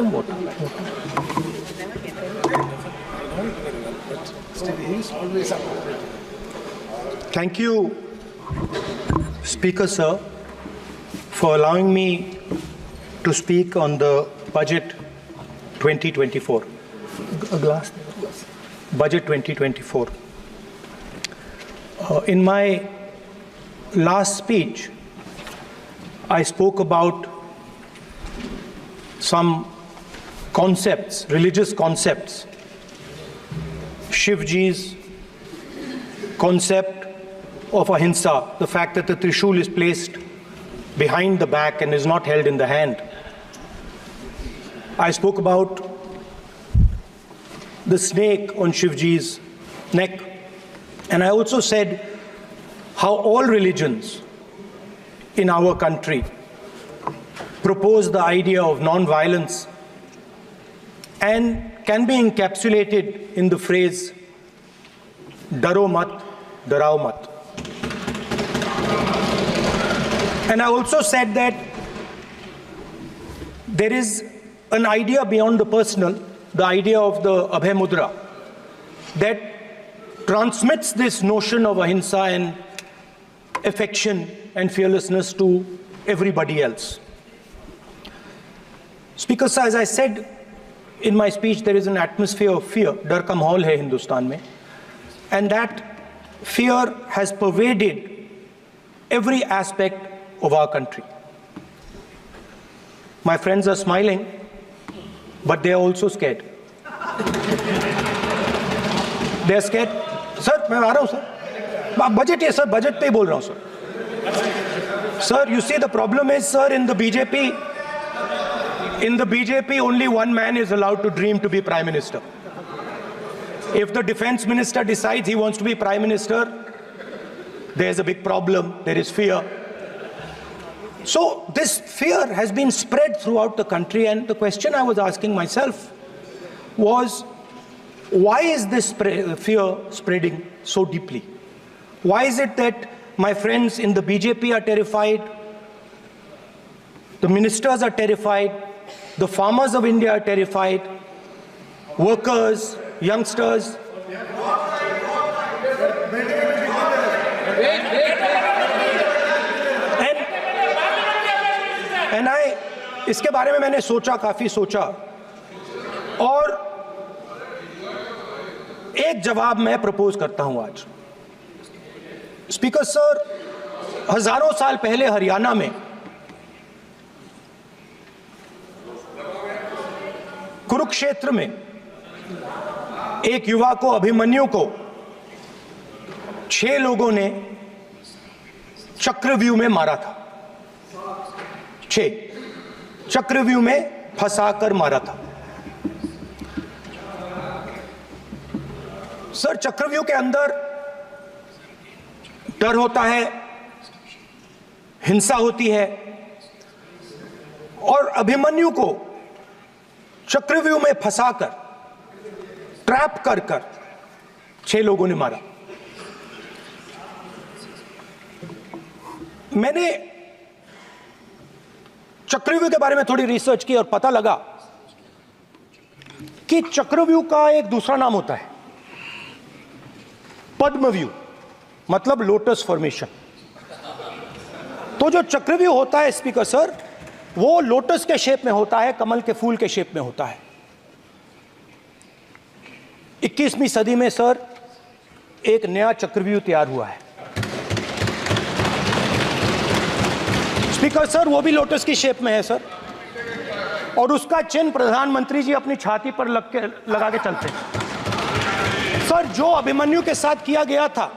some water. Thank you, Speaker Sir, for allowing me to speak on the budget 2024. A glass. Budget 2024. In my last speech, I spoke about some concepts, religious concepts. Shivji's concept of ahimsa, the fact that the Trishul is placed behind the back and is not held in the hand. I spoke about the snake on Shivji's neck. And I also said how all religions in our country propose the idea of non-violence and can be encapsulated in the phrase, Daro mat, darao mat. And I also said that there is an idea beyond the personal, the idea of the Abhay Mudra, that transmits this notion of ahimsa and affection and fearlessness to everybody else. Speaker Sir, as I said in my speech, there is an atmosphere of fear, dar ka mahol hai Hindustan mein, and that fear has pervaded every aspect of our country. My friends are smiling, but they are also scared. They are scared. Sir, मैं आ रहा हूँ sir. Budget है sir, budget पे ही बोल रहा हूँ sir. Sir, you see the problem is sir, in the BJP only one man is allowed to dream to be Prime Minister. If the Defense Minister decides he wants to be Prime Minister, there's a big problem, there is fear. So this fear has been spread throughout the country, and the question I was asking myself was, why is this fear spreading so deeply? Why is it that my friends in the BJP are terrified, the ministers are terrified, the farmers of India are terrified, workers, youngsters? And इसके बारे में मैंने सोचा, काफी सोचा, और एक जवाब मैं प्रपोज करता हूं आज. स्पीकर सर, हजारों साल पहले हरियाणा में कुरुक्षेत्र में एक युवा को, अभिमन्यु को 6 लोगों ने चक्रव्यूह में मारा था. 6 चक्रव्यूह में फंसाकर मारा था. सर, चक्रव्यूह के अंदर डर होता है, हिंसा होती है, और अभिमन्यु को चक्रव्यूह में फंसाकर, ट्रैप कर 6 लोगों ने मारा. मैंने चक्रव्यूह के बारे में थोड़ी रिसर्च की और पता लगा कि चक्रव्यूह का एक दूसरा नाम होता है, पद्मव्यूह, मतलब लोटस फॉर्मेशन. तो जो चक्रव्यूह होता है स्पीकर सर, वो लोटस के शेप में होता है, कमल के फूल के शेप में होता है. 21वीं सदी में सर एक नया चक्रव्यूह तैयार हुआ है. स्पीकर सर, वो भी लोटस की शेप में है सर, और उसका चिन्ह प्रधानमंत्री जी अपनी छाती पर लगा के चलते हैं. सर, जो अभिमन्यु के साथ किया गया था,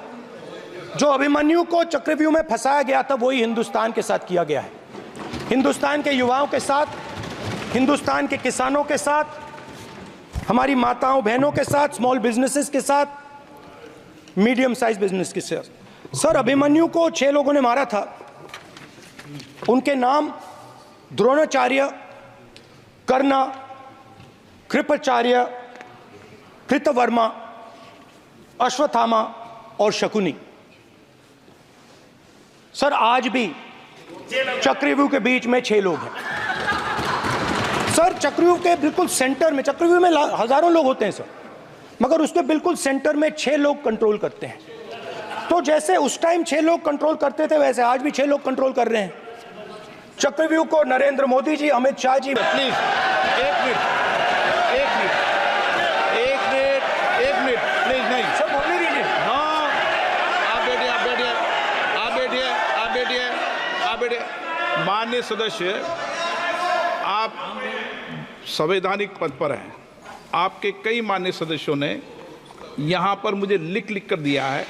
जो अभिमन्यु को चक्रव्यूह में फंसाया गया था, वही हिंदुस्तान के साथ किया गया है. हिंदुस्तान के युवाओं के साथ, हिंदुस्तान के किसानों के साथ, हमारी माताओं बहनों के साथ, स्मॉल बिजनेसेस के साथ, मीडियम साइज बिजनेस के साथ. सर, अभिमन्यु को 6 लोगों ने मारा था. उनके नाम द्रोणाचार्य, कर्ण, कृपाचार्य, कृतवर्मा, अश्वत्थामा और शकुनी. सर, आज भी चक्रव्यूह के बीच में 6 लोग हैं. सर चक्रव्यूह के बिल्कुल सेंटर में, चक्रव्यूह में हजारों लोग होते हैं सर, मगर उसके बिल्कुल सेंटर में 6 लोग कंट्रोल करते हैं। तो जैसे उस टाइम 6 लोग कंट्रोल करते थे, वैसे आज भी 6 लोग कंट्रोल कर रहे हैं चक्रव्यूह को। नरेंद्र मोदी जी, अमित शाह जी। प्लीज एक मिनट प्लीज। नहीं सर बोलने दीजिए। हाँ, आप बैठिए। माननीय सदस्य, आप संवैधानिक पद पर हैं। आपके कई माननीय सदस्यों ने यहाँ पर मुझे लिख कर दिया है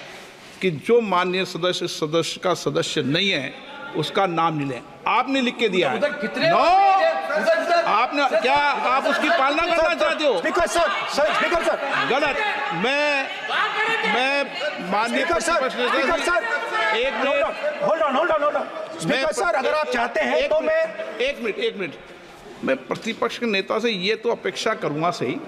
कि जो माननीय सदस्य का सदस्य नहीं है उसका नाम नहीं लें। आपने लिख के दिया है। नो, आपने क्या आप उसकी पालना करना चाहते हो? स्पीकर सर गलत। मैं माननीय सर एक minute hold on speaker sir, अगर आप चाहते हैं तो मैं एक मिनट मैं प्रतिपक्ष के नेता से ये तो अपेक्षा करूंगा सही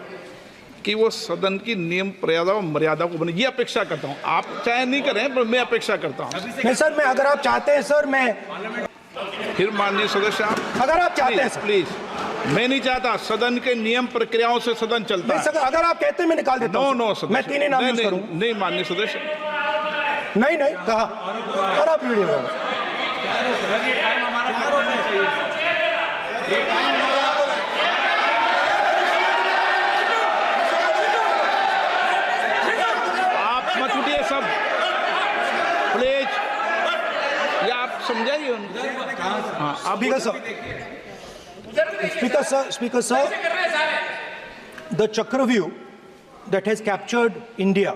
कि वो सदन की नियम मर्यादा को बने, ये अपेक्षा करता हूं। आप चाहे नहीं करें पर मैं अपेक्षा करता हूं। नहीं सर, मैं अगर आप चाहते हैं सर, मैं फिर माननीय सदस्य आप अगर आप चाहते हैं प्लीज। मैं नहीं चाहता, सदन के नियम प्रक्रियाओं से सदन चलता है। सर अगर आप कहते हैं मैं निकाल देता हूं। नो मैं 3 ही नाम यूज करूं। नहीं माननीय सदस्य, नहीं कहा और आप वीडियो सब प्लीज, या आप समझाइए उनको। हाँ, आप Speaker sir, the Chakravyuh that has captured India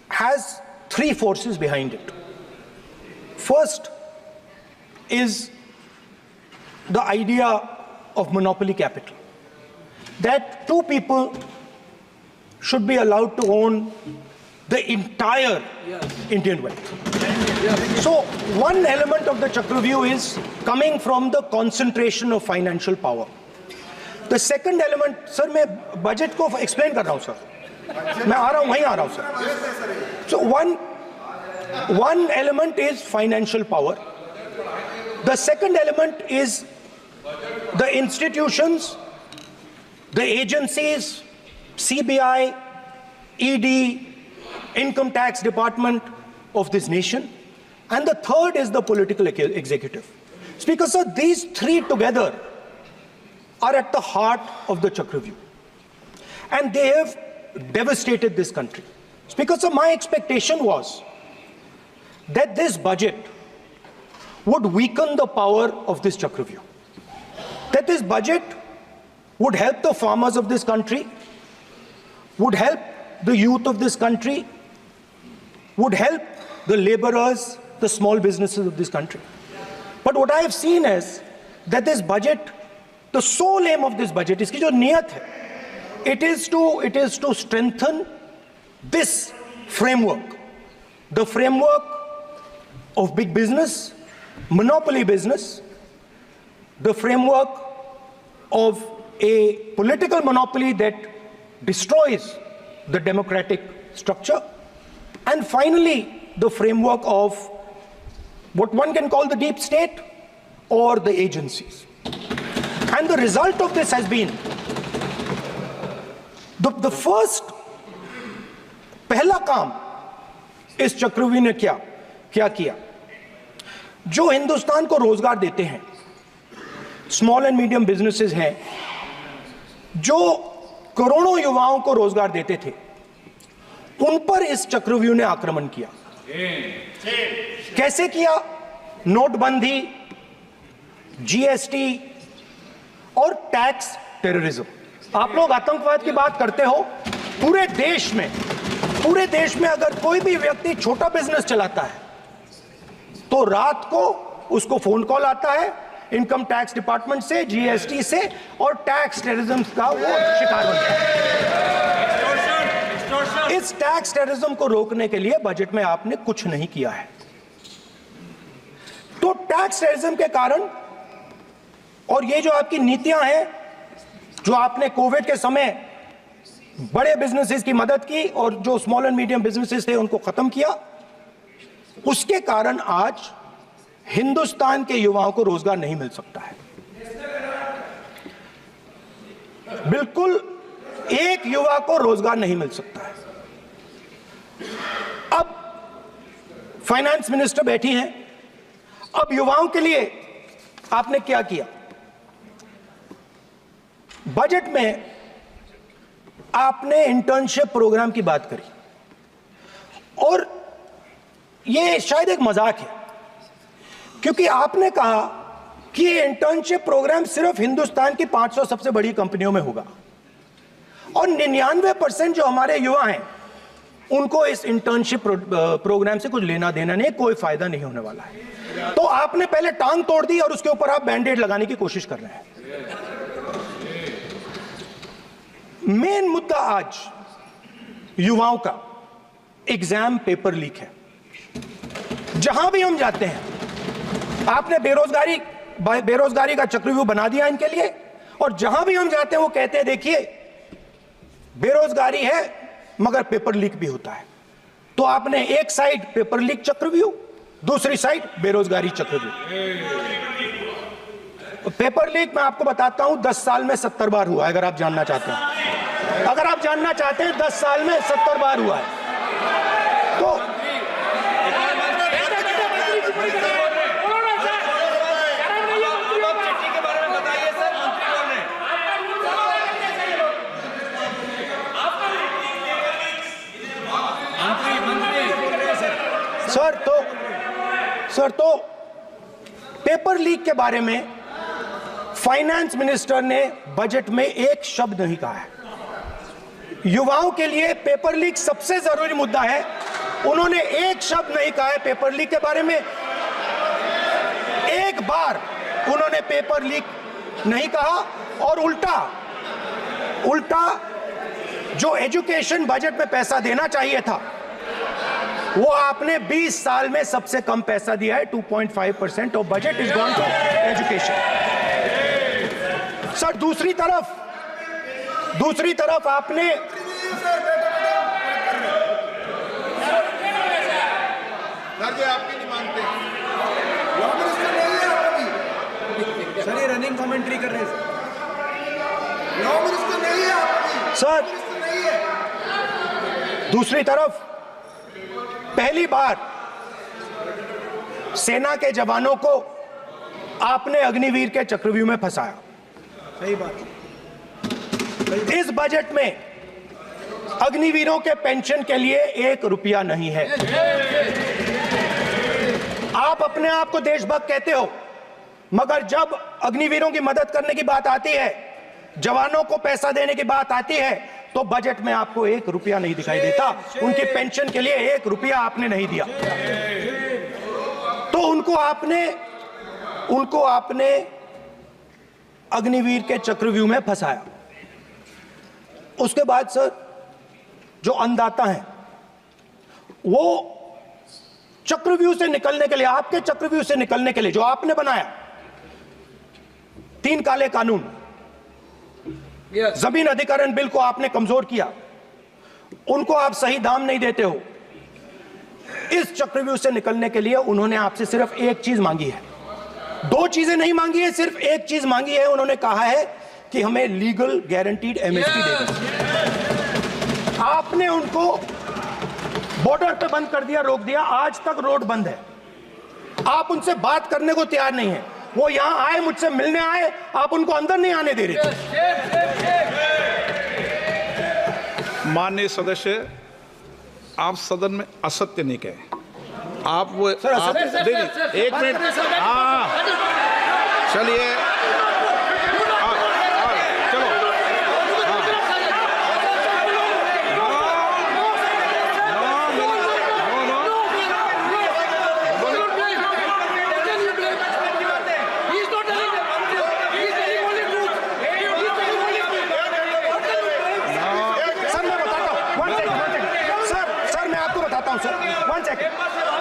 has 3 forces behind it. First is the idea of monopoly capital, that 2 people should be allowed to own the entire Indian wealth. So one element of the Chakravyuh is coming from the concentration of financial power. The second element, sir, मैं budget को explain कर रहा हूँ sir, मैं आ रहा हूँ, वहीं आ रहा हूँ sir. So one element is financial power. The second element is the institutions, the agencies, CBI, ED, Income Tax Department of this nation, and the third is the political executive. Speaker sir, these 3 together are at the heart of the Chakravyuh, and they have devastated this country. Speaker sir, my expectation was that this budget would weaken the power of this Chakravyuh, that this budget would help the farmers of this country, would help the youth of this country, would help the laborers, the small businesses of this country. But what I have seen is that this budget, the sole aim of this budget, iski jo niyat hai, it is to strengthen this framework, the framework of big business, monopoly business, the framework of a political monopoly that destroys the democratic structure, and finally the framework of what one can call the deep state or the agencies. And the result of this has been the first पहला काम इस चक्रव्यूह ने क्या किया, जो हिंदुस्तान को रोजगार देते हैं, स्मॉल एंड मीडियम बिजनेसेस हैं, जो करोड़ों युवाओं को रोजगार देते थे, उन पर इस चक्रव्यूह ने आक्रमण किया। कैसे किया? नोटबंदी, जीएसटी और टैक्स टेररिज्म। आप लोग आतंकवाद की बात करते हो, पूरे देश में अगर कोई भी व्यक्ति छोटा बिजनेस चलाता है तो रात को उसको फोन कॉल आता है इनकम टैक्स डिपार्टमेंट से, जीएसटी से, और टैक्स टेररिज्म का वो शिकार बनता है। इस टैक्स टेररिज्म को रोकने के लिए बजट में आपने कुछ नहीं किया है। तो टैक्स टेररिज्म के कारण और ये जो आपकी नीतियां हैं, जो आपने कोविड के समय बड़े बिजनेसेस की मदद की और जो स्मॉल एंड मीडियम बिजनेसेस थे उनको खत्म किया, उसके कारण आज हिंदुस्तान के युवाओं को रोजगार नहीं मिल सकता है। बिल्कुल एक युवा को रोजगार नहीं मिल सकता है। अब फाइनेंस मिनिस्टर बैठी हैं, अब युवाओं के लिए आपने क्या किया? बजट में आपने इंटर्नशिप प्रोग्राम की बात करी और यह शायद एक मजाक है, क्योंकि आपने कहा कि ये इंटर्नशिप प्रोग्राम सिर्फ हिंदुस्तान की 500 सबसे बड़ी कंपनियों में होगा और 99% जो हमारे युवा हैं उनको इस इंटर्नशिप प्रोग्राम से कुछ लेना देना नहीं, कोई फायदा नहीं होने वाला है। तो आपने पहले टांग तोड़ दी और उसके ऊपर आप बैंडेड लगाने की कोशिश कर रहे हैं। मेन मुद्दा आज युवाओं का एग्जाम पेपर लीक है। जहां भी हम जाते हैं आपने बेरोजगारी का चक्रव्यूह बना दिया इनके लिए, और जहां भी हम जाते हैं वो कहते हैं देखिए बेरोजगारी है मगर पेपर लीक भी होता है। तो आपने एक साइड पेपर लीक चक्रव्यूह, दूसरी साइड बेरोजगारी चक्रव्यूह। पेपर लीक मैं आपको बताता हूं 10 साल में 70 बार हुआ है। अगर आप जानना चाहते हैं, अगर आप जानना चाहते हैं 10 साल में 70 बार हुआ है तो सर तो पेपर लीक के बारे में फाइनेंस मिनिस्टर ने बजट में एक शब्द नहीं कहा है। युवाओं के लिए पेपर लीक सबसे जरूरी मुद्दा है, उन्होंने एक शब्द नहीं कहा है पेपर लीक के बारे में। एक बार उन्होंने पेपर लीक नहीं कहा और उल्टा जो एजुकेशन बजट में पैसा देना चाहिए था वो आपने 20 साल में सबसे कम पैसा दिया है। 2.5% of budget is gone to education. Sir दूसरी तरफ आपने आपकी नहीं मानते सर, ये रनिंग कमेंट्री कर रहे हैं सर। दूसरी तरफ पहली बार सेना के जवानों को आपने अग्निवीर के चक्रव्यूह में फंसाया। सही बात। इस बजट में अग्निवीरों के पेंशन के लिए 1 रुपया नहीं है। आप अपने आप को देशभक्त कहते हो, मगर जब अग्निवीरों की मदद करने की बात आती है, जवानों को पैसा देने की बात आती है, तो बजट में आपको 1 रुपया नहीं दिखाई देता। उनकी पेंशन के लिए 1 रुपया आपने नहीं दिया। तो उनको आपने अग्निवीर के चक्रव्यूह में फंसाया। उसके बाद सर जो अन्नदाता हैं वो चक्रव्यूह से निकलने के लिए, आपके चक्रव्यूह से निकलने के लिए जो आपने बनाया 3 काले कानून, जमीन अधिग्रहण बिल को आपने कमजोर किया, उनको आप सही दाम नहीं देते हो। इस चक्रव्यूह से निकलने के लिए उन्होंने आपसे सिर्फ एक चीज मांगी है, 2 चीजें नहीं मांगी है, सिर्फ एक चीज मांगी है। उन्होंने कहा है कि हमें लीगल गारंटीड एमएसपी दे दो। आपने उनको बॉर्डर पे बंद कर दिया, रोक दिया, आज तक रोड बंद है। आप उनसे बात करने को तैयार नहीं है। वो यहां आए, मुझसे मिलने आए, आप उनको अंदर नहीं आने दे रहे थे। माननीय सदस्य, आप सदन में असत्य नहीं कहे। आप वो सर, आप देखिए, 1 मिनट, हाँ चलिए, चलो,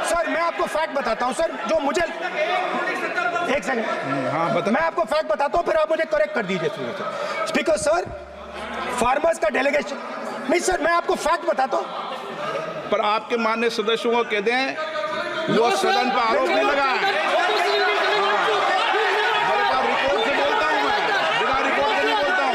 सर मैं आपको फैक्ट बताता हूं सर, जो मुझे एक सेकंड, हाँ बता। मैं आपको फैक्ट बताता हूं, फिर आप मुझे करेक्ट कर दीजिए। स्पीकर सर, फार्मर्स का डेलीगेशन नहीं सर, मैं आपको फैक्ट बताता हूं। पर आपके माननीय सदस्यों को कह दें वो सदन पर आरोप नहीं लगा है। रिपोर्ट से बोलता हूं मैं, बिना रिपोर्ट के नहीं बोलता हूं।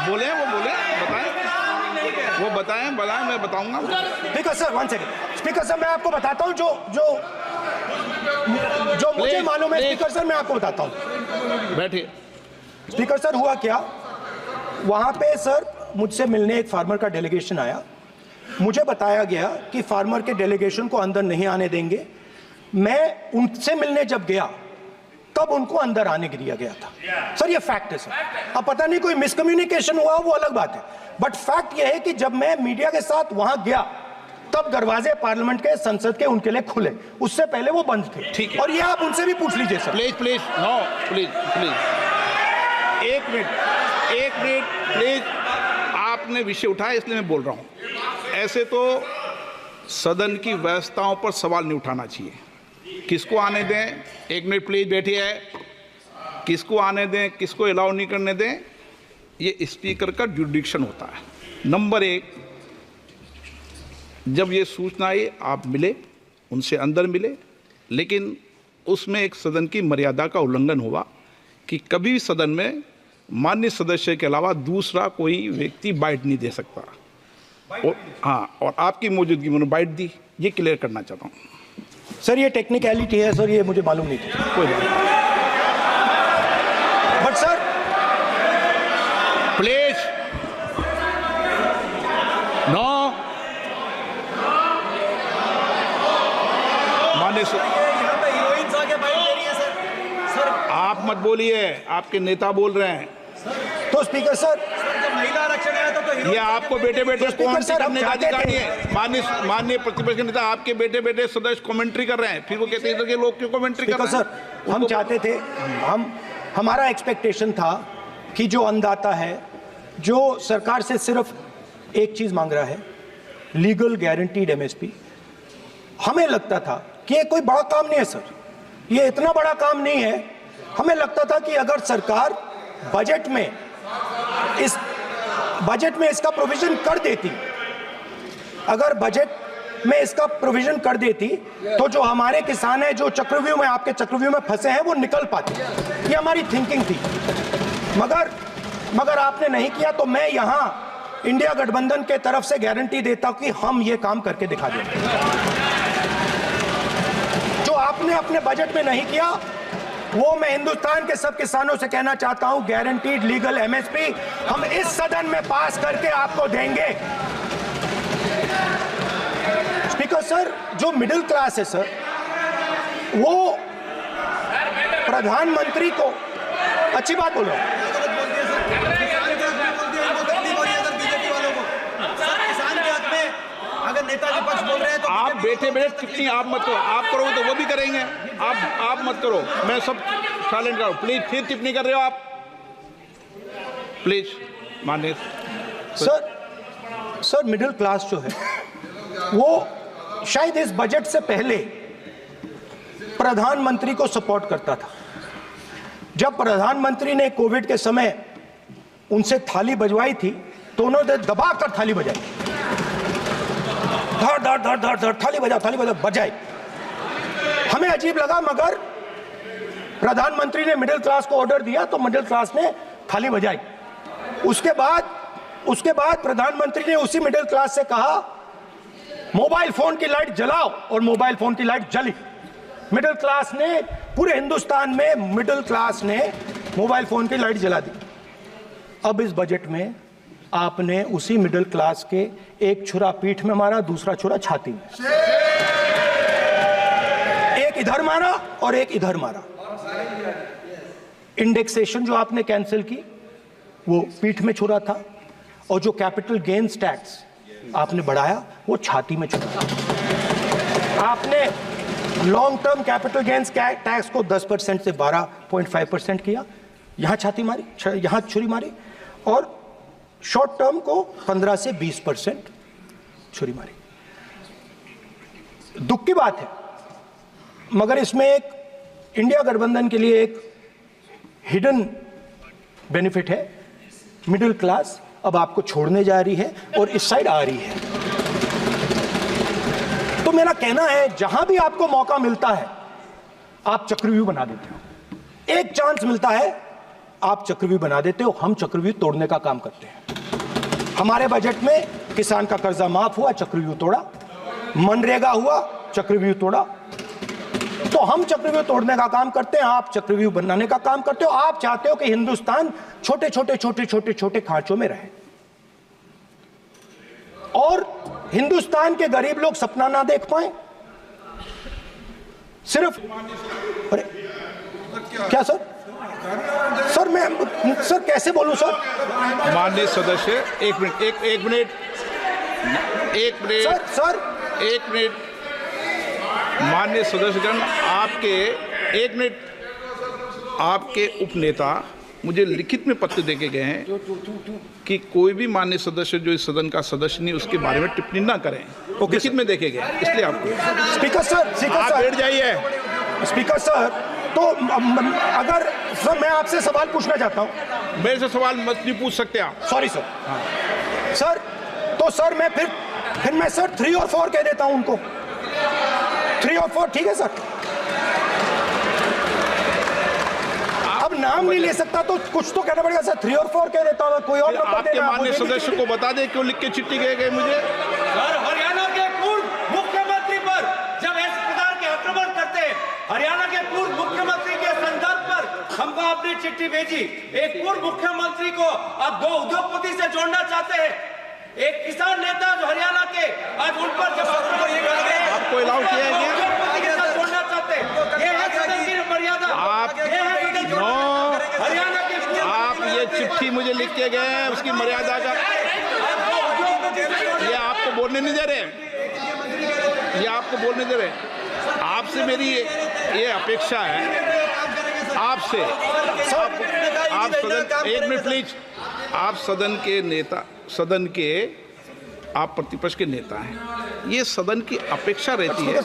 बोले वो बोले, बताएं, वो बताएं, मैं बताऊंगा। Speaker sir, 1 second. Speaker sir, मैं आपको बताता हूं जो मुझे मालूम है। स्पीकर सर, मैं आपको बताता हूं। बैठिए। स्पीकर सर, हुआ क्या, वहां पे सर मुझसे मिलने एक फार्मर का डेलीगेशन आया। मुझे बताया गया कि फार्मर के डेलीगेशन को अंदर नहीं आने देंगे। मैं उनसे मिलने जब गया तब उनको अंदर आने के दिया गया था। सर ये फैक्ट है सर। अब पता नहीं कोई मिसकम्युनिकेशन हुआ, वो अलग बात है, बट फैक्ट ये है कि जब मैं मीडिया के साथ वहां गया तब दरवाजे पार्लियामेंट के, संसद के उनके लिए खुले, उससे पहले वो बंद थे। ठीक है। और ये आप उनसे भी पूछ लीजिए सर। प्लीज नो, प्लीज एक मिनट प्लीज। आपने विषय उठाया इसलिए मैं बोल रहा हूं। ऐसे तो सदन की व्यवस्थाओं पर सवाल नहीं उठाना चाहिए। किसको आने दें, 1 मिनट प्लीज बैठिए। किसको आने दें, किसको अलाउ नहीं करने दें, ये स्पीकर का जुडिक्शन होता है। नंबर 1, जब ये सूचना आई आप मिले, उनसे अंदर मिले, लेकिन उसमें एक सदन की मर्यादा का उल्लंघन हुआ कि कभी भी सदन में माननीय सदस्य के अलावा दूसरा कोई व्यक्ति बाइट नहीं दे सकता। और आपकी मौजूदगी में बाइट दी, ये क्लियर करना चाहता हूँ। सर ये टेक्निकलिटी है सर, ये मुझे मालूम नहीं थी। कोई बात नहीं। But sir please no. माननीय यहाँ पे हीरोइंस आके बाइट दे रही है सर। आप मत बोलिए, आपके नेता बोल रहे हैं। तो स्पीकर सर, जब महिला आरक्षण आया था तो ये आपको बेटे बेटे कमेंट्री सर, हम करने का चाहते अधिकार थे। है। माननीय प्रतिपक्ष के नेता आपके बेटे बेटे सदस्य कमेंट्री कर रहे हैं, फिर वो कहते हैं कि लोग क्यों कमेंट्री कर रहे हैं। सर हम चाहते थे, हमारा एक्सपेक्टेशन था कि जो अन्नदाता है, जो सरकार से सिर्फ एक चीज मांग रहा है, लीगल गारंटीड एमएसपी। हमें लगता था कि ये कोई बड़ा काम नहीं है सर, ये इतना बड़ा काम नहीं है। हमें लगता था कि अगर सरकार बजट में इसका प्रोविजन कर देती, अगर बजट में इसका प्रोविजन कर देती, तो जो हमारे किसान हैं जो चक्रव्यूह में, आपके चक्रव्यूह में फंसे हैं, वो निकल पाते। ये हमारी थिंकिंग थी। मगर आपने नहीं किया। तो मैं यहां इंडिया गठबंधन के तरफ से गारंटी देता हूं कि हम ये काम करके दिखा देंगे। जो आपने अपने बजट में नहीं किया, वो मैं हिंदुस्तान के सब किसानों से कहना चाहता हूं, गारंटीड लीगल एमएसपी हम इस सदन में पास करके आपको देंगे। स्पीकर सर, जो मिडिल क्लास है सर, वो प्रधानमंत्री को, अच्छी बात बोल रहा हूं, अगर नेताजी पक्ष बोल रहे हैं तो आप बैठे बैठे टिप्पणी आप मत करो। आप करोगे तो वो भी करेंगे। आप मत करो, मैं सब साइलेंट करो। प्लीज फिर टिप्पणी कर रहे हो आप, प्लीज। माननीय सर मिडिल क्लास जो है वो शायद इस बजट से पहले प्रधानमंत्री को सपोर्ट करता था। जब प्रधानमंत्री ने कोविड के समय उनसे थाली बजवाई थी तो उन्होंने दबाकर थाली बजाई, धड़ धड़ धड़ धड़ धड़ थाली बजा बजाई। हमें अजीब लगा, मगर प्रधानमंत्री ने मिडिल क्लास को ऑर्डर दिया तो मिडिल क्लास ने थाली बजाई। उसके बाद प्रधानमंत्री ने उसी मिडिल क्लास से कहा, मोबाइल फोन की लाइट जलाओ, और मोबाइल फोन की लाइट जली। मिडिल क्लास ने, पूरे हिंदुस्तान में मिडिल क्लास ने मोबाइल फोन की लाइट जला दी। अब इस बजट में आपने उसी मिडिल क्लास के एक छुरा पीठ में मारा, दूसरा छुरा छाती में, एक इधर मारा और एक इधर मारा। इंडेक्सेशन जो आपने कैंसिल की वो पीठ में छुरा था, और जो कैपिटल गेन्स टैक्स आपने बढ़ाया वो छाती में छुरा। आपने long term capital gains tax को 10% से 12.5% किया, यहां छाती मारी, यहां छुरी मारी, और शॉर्ट टर्म को 15 से 20% छुरी मारी। दुख की बात है, मगर इसमें एक इंडिया गठबंधन के लिए एक हिडन बेनिफिट है। मिडिल क्लास अब आपको छोड़ने जा रही है और इस साइड आ रही है। तो मेरा कहना है, जहां भी आपको मौका मिलता है आप चक्रव्यूह बना देते हो। एक चांस मिलता है आप चक्रव्यूह बना देते हो, हम चक्रव्यूह तोड़ने का काम करते हैं। हमारे बजट में किसान का कर्जा माफ हुआ, चक्रव्यूह तोड़ा, मनरेगा हुआ, चक्रव्यूह तोड़ा। तो हम चक्रव्यूह तोड़ने का काम करते हैं, आप चक्रव्यूह बनाने का काम करते हो। आप चाहते हो कि हिंदुस्तान छोटे छोटे छोटे छोटे छोटे खांचों में रहे और हिंदुस्तान के गरीब लोग सपना ना देख पाए। सिर्फ अरे क्या सर? सर मैं सर कैसे बोलूं सर? माननीय सदस्य एक मिनट सर माननीय सदस्यगण, आपके उपनेता मुझे लिखित में पत्र देके गए हैं कि कोई भी माननीय सदस्य जो इस सदन का सदस्य नहीं उसके बारे में टिप्पणी ना करें। लिखित में देखे गए, इसलिए आपको स्पीकर सर आप बैठ जाइए। स्पीकर सर, तो अगर सर मैं आपसे सवाल पूछना चाहता हूं। मेरे से सवाल मत नहीं पूछ सकते आप। Sorry sir. सर तो सर मैं फिर मैं सर 3 और 4 कह देता हूं उनको। 3 और 4 ठीक है सर? अब नाम नहीं ले सकता तो कुछ तो कहना पड़ेगा सर। 3 और 4 कह देता हूं, कोई और नंबर आपके देना। माननीय सदस्य को बता दें क्यों लिख के चिट्ठी गए मुझे। सर, हरियाणा के पूर्व मुख्यमंत्री पर जब इस प्रकार के आक्रमण करते हैं, हरियाणा के पूर्व मुख्यमंत्री के संदर्भ पर हमको आपने चिट्ठी भेजी। एक पूर्व मुख्यमंत्री को आप 2 उद्योगपति से जोड़ना चाहते हैं, एक किसान नेता जो हरियाणा के, आज उन पर जब आपको अलाउ किया है उद्योगपति के साथ जोड़ना चाहते हैं। ये है सदन की मर्यादा। हरियाणा के आप ये चिट्ठी मुझे लिख के गए हैं, उसकी मर्यादा का ये आपको बोलने नहीं दे रहे, ये आपको बोलने दे रहे। आपसे मेरी ये अपेक्षा है आपसे। आप सदन, एक मिनट प्लीज। आप सदन के नेता, सदन के आप प्रतिपक्ष के नेता हैं। ये सदन की अपेक्षा रहती है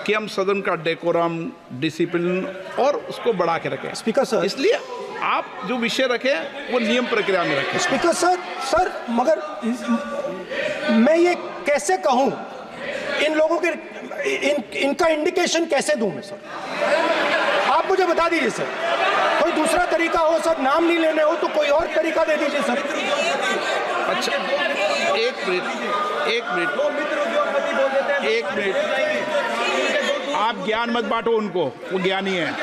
कि हम सदन का डेकोरम, डिसिप्लिन और उसको बढ़ा के रखें। स्पीकर सर, इसलिए आप जो विषय रखें वो नियम प्रक्रिया में रखें। स्पीकर सर मगर मैं ये कैसे कहूं, इन लोगों के इनका इंडिकेशन कैसे दूं मैं सर? आप मुझे बता दीजिए सर, कोई दूसरा तरीका हो सर, नाम नहीं लेने हो तो कोई और तरीका दे दीजिए सर। अच्छा एक मिनट आप ज्ञान मत बांटो उनको, वो ज्ञानी है।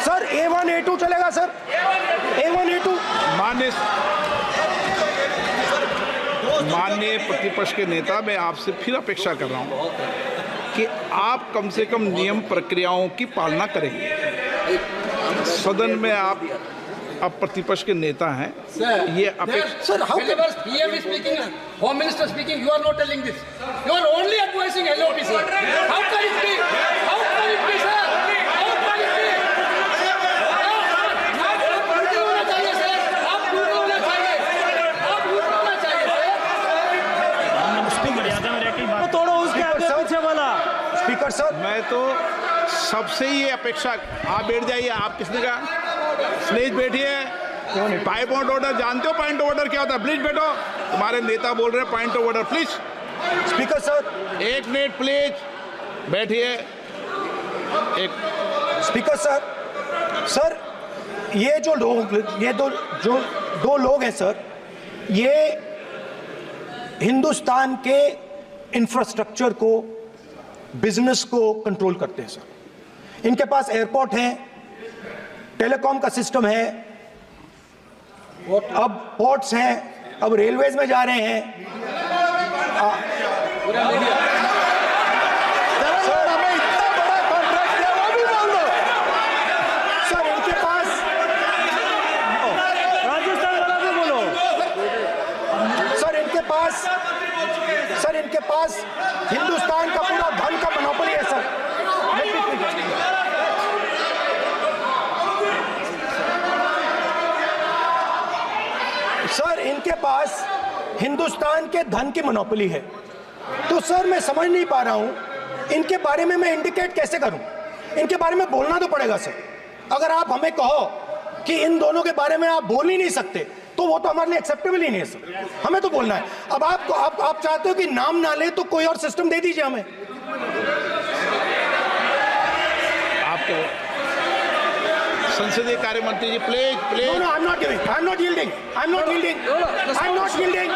सर A1 A2 चलेगा सर? A1 A2 माननीय प्रतिपक्ष के नेता, मैं आपसे फिर अपेक्षा कर रहा हूं कि आप कम से कम नियम प्रक्रियाओं की पालना करेंगे। सदन में आप अब प्रतिपक्ष के नेता हैं, ये अपेक्षा। Sir Whenever PM is speaking, Home Minister speaking, you are not telling this. You are only advising LOP, sir. How can it be? How can it be, sir? How can it be? आप duty होना चाहिए, sir. आप duty होना चाहिए। आप duty होना चाहिए, sir. तोड़ो उसके आगे पीछे वाला। स्पीकर सर, मैं तो सबसे ये अपेक्षा, आप बैठ जाइए। आप किसने कहा? प्लीज बैठिए। पॉइंट ऑफ ऑर्डर जानते हो? पॉइंट ऑफ ऑर्डर क्या होता है? प्लीज बैठो। तुम्हारे नेता बोल रहे हैं point of order, please. Speaker sir, एक मिनट प्लीज बैठिए। एक स्पीकर सर ये जो लोग, ये दो लोग हैं सर, ये हिंदुस्तान के इंफ्रास्ट्रक्चर को, बिजनेस को कंट्रोल करते हैं सर। इनके पास एयरपोर्ट है, टेलीकॉम का सिस्टम है, अब पोर्ट्स हैं, अब रेलवेज में जा रहे हैं। सर हमें इतना बड़ा कॉन्ट्रैक्ट दिया, वो भी बोल दो सर। इनके पास राजस्थान वाला भी बोलो। सर इनके पास हिंदुस्तान का पूरा धन का मोनोपोली है सर। सर इनके पास हिंदुस्तान के धन की मोनोपोली है। तो सर मैं समझ नहीं पा रहा हूं इनके बारे में मैं इंडिकेट कैसे करूं। इनके बारे में बोलना तो पड़ेगा सर। अगर आप हमें कहो कि इन दोनों के बारे में आप बोल ही नहीं सकते तो वो तो हमारे लिए एक्सेप्टेबल ही नहीं है सर। हमें तो बोलना है। अब आप चाहते हो कि नाम ना ले तो कोई और सिस्टम दे दीजिए हमें। आपको संसदीय कार्य मंत्री जी please No, please no, I'm not giving. I'm not yielding. I'm not yielding. I'm not yielding.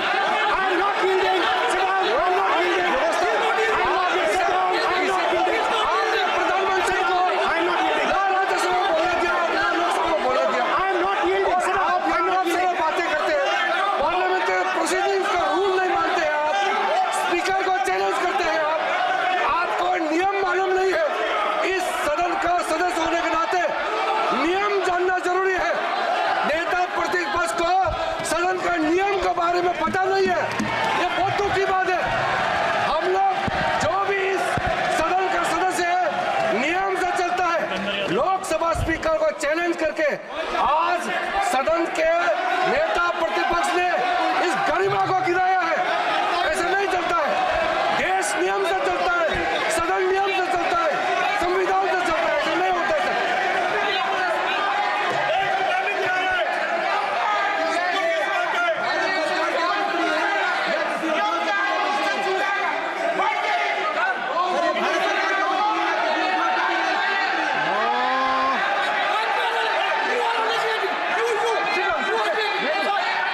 I'm not yielding. Sit down. I'm not yielding. I'm not yielding. Sit down. I'm not yielding. आपने प्रधानमंत्री को I'm not yielding. ना राज्यसभा बोला दिया ना लोकसभा बोला दिया। I'm not yielding. Sit down. आप I'm not से yielding. बातें करते हैं, पार्लियामेंट्री प्रोसीडिंग्स का रूल नहीं मानते हैं आप, स्पीकर को चैलेंज करते हैं आप, आपको नियम मालूम नहीं है। इस सदन का सदस्य होने के नाते नियम जानना जरूरी है। नेता प्रतिपक्ष को सदन का नियम के बारे में पता नहीं है, ये बहुत दुख की बात है। हम लोग जो भी इस सदन का सदस्य है नियम से चलता है। लोकसभा स्पीकर को चैलेंज करके आज सदन के नेता प्रतिपक्ष ने इस गरिमा को गिराया है। ऐसा नहीं चलता है। देश नियम से चलता है, सदन नियम से चलता है, संविधान से चलता है। ऐसा नहीं होता है।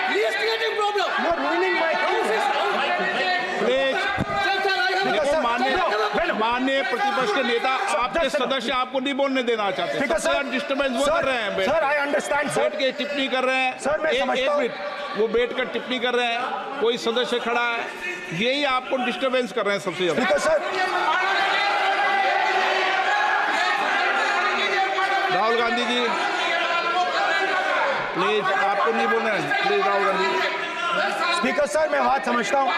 You're ruining my प्लीज देखो माननीय प्रतिपक्ष के नेता आपके सदस्य आपको नहीं बोलने देना चाहते Speaker, सबसे sir. डिस्टर्बेंस वो कर रहे हैं Sir, I understand, sir. बैठ के टिप्पणी कर रहे हैं सर, मैं एक समझता हूं। मिनट वो बैठ कर टिप्पणी कर रहे हैं कोई सदस्य खड़ा है यही आपको डिस्टर्बेंस कर रहे हैं सबसे ज्यादा Speaker, sir. Rahul Gandhi ji please आपको नहीं बोलना है please Rahul Gandhi Speaker, sir, मैं बात समझता हूँ।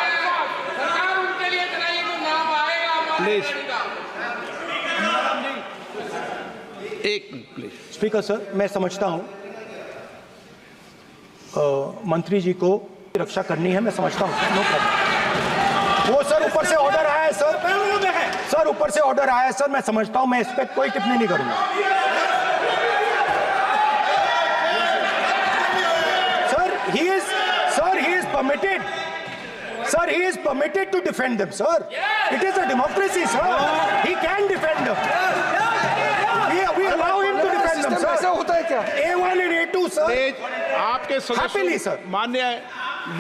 प्लीज एक मिनट प्लीज स्पीकर सर, मैं समझता हूँ मंत्री जी को रक्षा करनी है, मैं समझता हूँ। No problem. वो सर ऊपर से ऑर्डर आया है सर। सर ऊपर से ऑर्डर आया है सर, मैं समझता हूँ। मैं इस पर कोई टिप्पणी नहीं करूंगा। Sir, he is permitted. Sir, he is permitted to defend them, sir. It is a democracy, sir. He can defend them. We allow him to defend them, system ऐसा sir. होता है क्या? A1 and A2, sir. Please आपके Happily, sir. सदस्य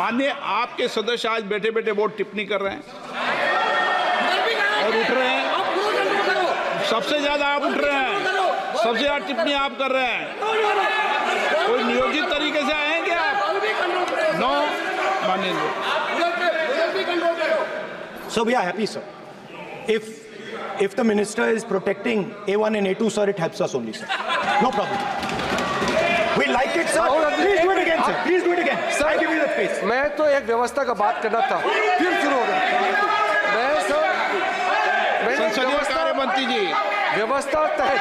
मान्य आपके सदस्य आज बैठे बैठे बहुत टिप्पणी कर रहे हैं और उठ रहे हैं सबसे ज्यादा आप उठ रहे हैं सबसे ज्यादा टिप्पणी आप कर रहे हैं कोई नियोजित तरीके से आए हैं क्या आप नो माननीय So we are happy, sir. If the minister is protecting A1 and A2, sir, it helps us only, sir. No problem. We like it, sir. Please do it again, sir. Please do it again. I give you the space. मैं तो एक व्यवस्था का बात करना था, फिर शुरू हो गया। संसदीय कार्य मंत्री जी व्यवस्था तहत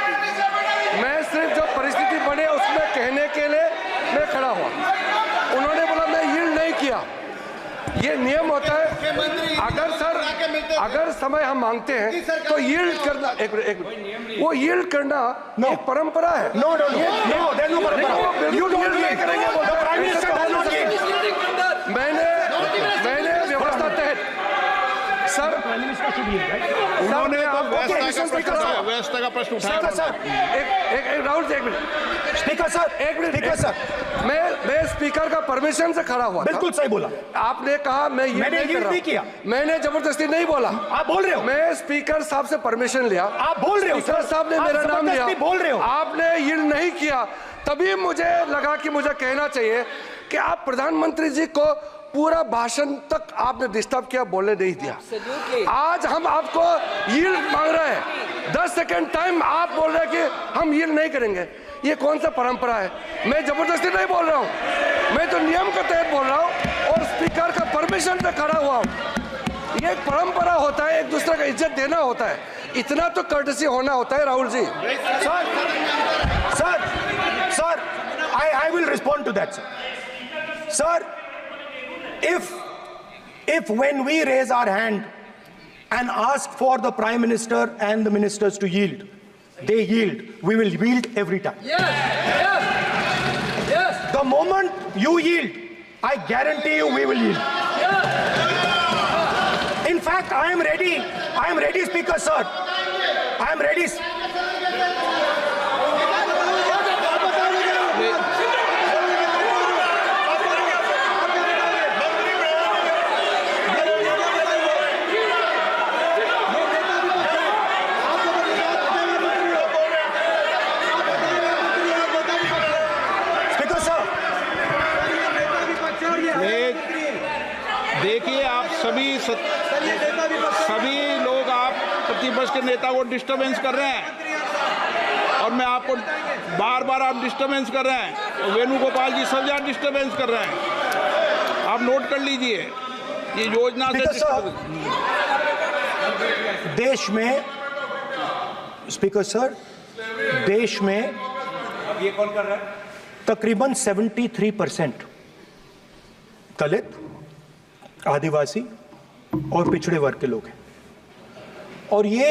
मैं सिर्फ जो परिस्थिति बने उसमें कहने के लिए मैं खड़ा हुआ। उन्होंने बोला मैं यील्ड नहीं किया, ये नियम होता है। अगर समय हम मांगते हैं तो यील्ड करना एक मिनट वो यील्ड करना एक परंपरा है। No, there's no parampara. You don't yield. The Prime Minister does not yield. मैंने व्यवस्था तहत सर उन्होंने तो व्यवस्था का प्रश्न उठाया Speaker, sir. एक राहुल जी एक minute Speaker, sir. Speaker, sir. मैं स्पीकर का परमिशन से खड़ा हुआ था। बिल्कुल सही बोला। आपने कहा मैं ये मैंने नहीं कर yield रहा नहीं किया। मैंने जबरदस्ती नहीं बोला। आप बोल रहे हो। मैं स्पीकर साहब से परमिशन लिया। आप बोल रहे हो, स्पीकर सर। साहब ने आप मेरा नाम लिया। जबरदस्ती बोल रहे हो। आपने यील्ड नहीं किया, तभी मुझे लगा कि मुझे कहना चाहिए कि आप प्रधानमंत्री जी को पूरा भाषण तक आपने डिस्टर्ब किया, बोलने नहीं दिया। आज हम आपको यील्ड मांग रहे हैं, 10 सेकंड टाइम आप बोल रहे हैं कि हम यील्ड नहीं करेंगे। ये कौन सा परंपरा है? मैं जबरदस्ती नहीं बोल रहा हूँ, मैं तो नियम के तहत बोल रहा हूँ और स्पीकर का परमिशन से खड़ा हुआ हूँ। ये एक परंपरा होता है, एक दूसरे का इज्जत देना होता है, इतना तो कर्टसी होना होता है। Rahul ji Sir, I will respond to that, sir. Sir, if when we raise our hand and ask for the Prime Minister and the ministers to yield, they yield, we will yield every time. yes. The moment you yield, I guarantee you we will yield. In fact, I am ready, Speaker, sir. I am ready. सभी लोग आप प्रतिपक्ष के नेता को disturbance कर रहे हैं और मैं आपको बार बार आप डिस्टर्बेंस कर रहे हैं और वेणुगोपाल जी सब जगह डिस्टर्बेंस कर रहे हैं। आप नोट कर लीजिए ये योजना से देश में स्पीकर सर, देश में ये कौन कर रहा है? तकरीबन 73% दलित, आदिवासी और पिछड़े वर्ग के लोग हैं और ये